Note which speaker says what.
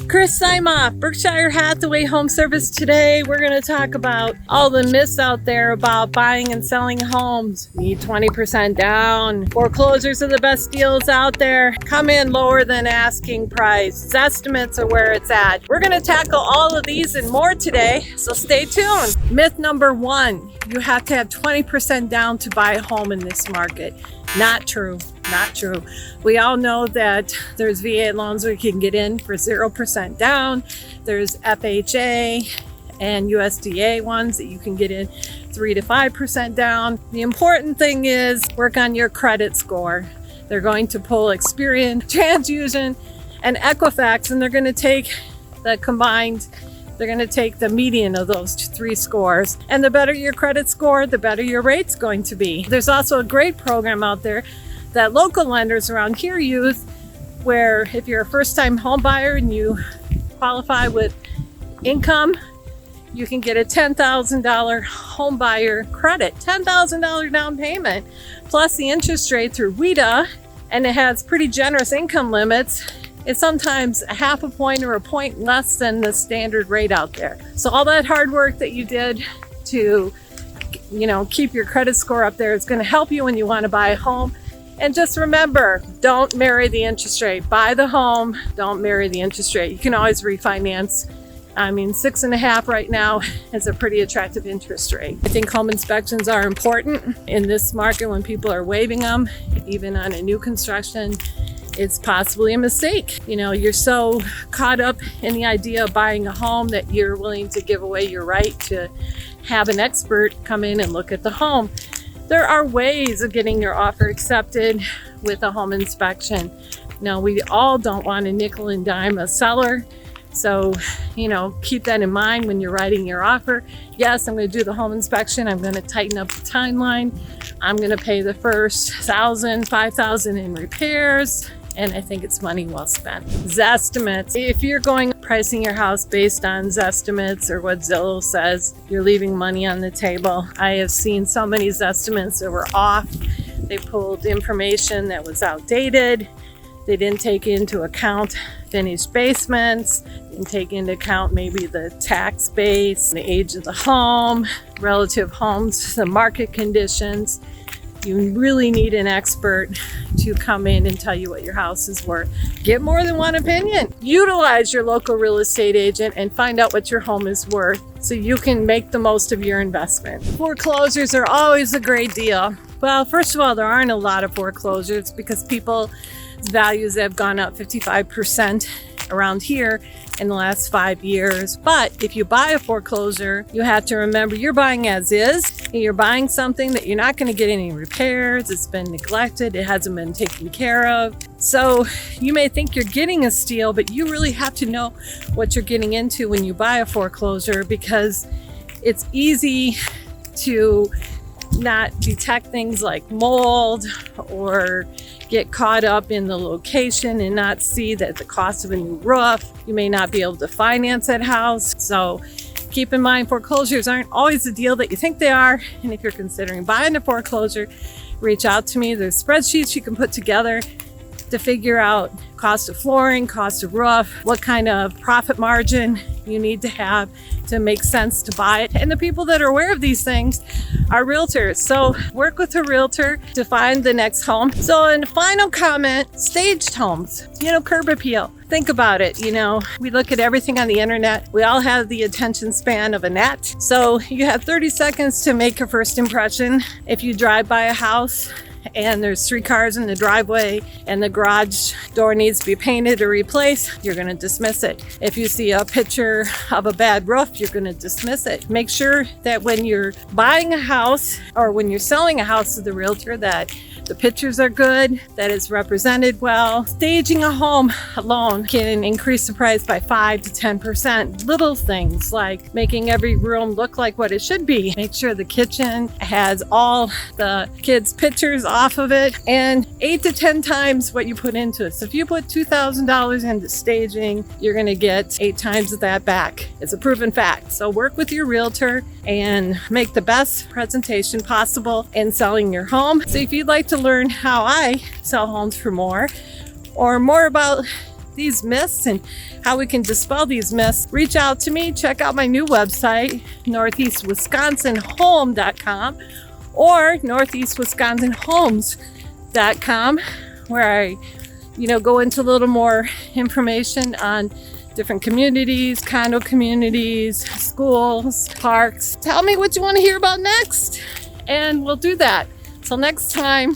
Speaker 1: Chris Siamof, Berkshire Hathaway Home Service. Today we're going to talk about all the myths out there about buying and selling homes. Need 20% down. Foreclosures are the best deals out there. Come in lower than asking price. Estimates are where it's at. We're going to tackle all of these and more today, so stay tuned. Myth number one, you have to have 20% down to buy a home in this market. Not true. Not true. We all know that there's VA loans where you can get in for 0% down. There's FHA and USDA ones that you can get in 3 to 5% down. The important thing is work on your credit score. They're going to pull Experian, TransUnion, and Equifax, and they're going to take the combined. They're going to take the median of those three scores. And the better your credit score, the better your rate's going to be. There's also a great program out there that local lenders around here use, where if you're a first-time home buyer and you qualify with income, you can get a $10,000 home buyer credit, $10,000 down payment, plus the interest rate through WIDA, and it has pretty generous income limits. It's sometimes a half a point or a point less than the standard rate out there. So all that hard work that you did to, keep your credit score up there is going to help you when you want to buy a home. And just remember, don't marry the interest rate. Buy the home, don't marry the interest rate. You can always refinance. 6.5 right now is a pretty attractive interest rate. I think home inspections are important in this market when people are waiving them, even on a new construction. It's possibly a mistake. You're so caught up in the idea of buying a home that you're willing to give away your right to have an expert come in and look at the home. There are ways of getting your offer accepted with a home inspection. Now, we all don't want to nickel and dime a seller. So, keep that in mind when you're writing your offer. Yes, I'm going to do the home inspection. I'm going to tighten up the timeline. I'm going to pay the first $1,000, $5,000 in repairs. And I think it's money well spent. Zestimates. If you're pricing your house based on Zestimates or what Zillow says, you're leaving money on the table. I have seen so many Zestimates that were off. They pulled information that was outdated. They didn't take into account finished basements, didn't take into account maybe the tax base, the age of the home, relative homes, the market conditions. You really need an expert to come in and tell you what your house is worth. Get more than one opinion. Utilize your local real estate agent and find out what your home is worth so you can make the most of your investment. Foreclosures are always a great deal. Well, first of all, there aren't a lot of foreclosures because people's values have gone up 55% around here in the last 5 years. But if you buy a foreclosure, you have to remember you're buying as is, and you're buying something that you're not going to get any repairs. It's been neglected. It hasn't been taken care of. So you may think you're getting a steal, but you really have to know what you're getting into when you buy a foreclosure, because it's easy to not detect things like mold or get caught up in the location and not see that the cost of a new roof, you may not be able to finance that house. So keep in mind, foreclosures aren't always the deal that you think they are. And if you're considering buying a foreclosure, reach out to me. There's spreadsheets you can put together to figure out cost of flooring, cost of roof, what kind of profit margin you need to have to make sense to buy it. And the people that are aware of these things are realtors. So work with a realtor to find the next home. So in final comment, staged homes, curb appeal. Think about it. We look at everything on the internet. We all have the attention span of a gnat. So you have 30 seconds to make a first impression. If you drive by a house and there's 3 cars in the driveway and the garage door needs to be painted or replaced, you're going to dismiss it. If you see a picture of a bad roof, you're going to dismiss it. Make sure that when you're buying a house or when you're selling a house to the realtor that the pictures are good, that it's represented well. Staging a home alone can increase the price by 5 to 10%. Little things like making every room look like what it should be. Make sure the kitchen has all the kids' pictures off of it, and 8 to 10 times what you put into it. So if you put $2,000 into staging, you're going to get 8 times of that back. It's a proven fact. So work with your realtor and make the best presentation possible in selling your home. So if you'd like to learn how I sell homes for more, or more about these myths and how we can dispel these myths, reach out to me. Check out my new website, northeastwisconsinhome.com or northeastwisconsinhomes.com, where I go into a little more information on different communities, condo communities, schools, parks. Tell me what you want to hear about next, and we'll do that. Till next time.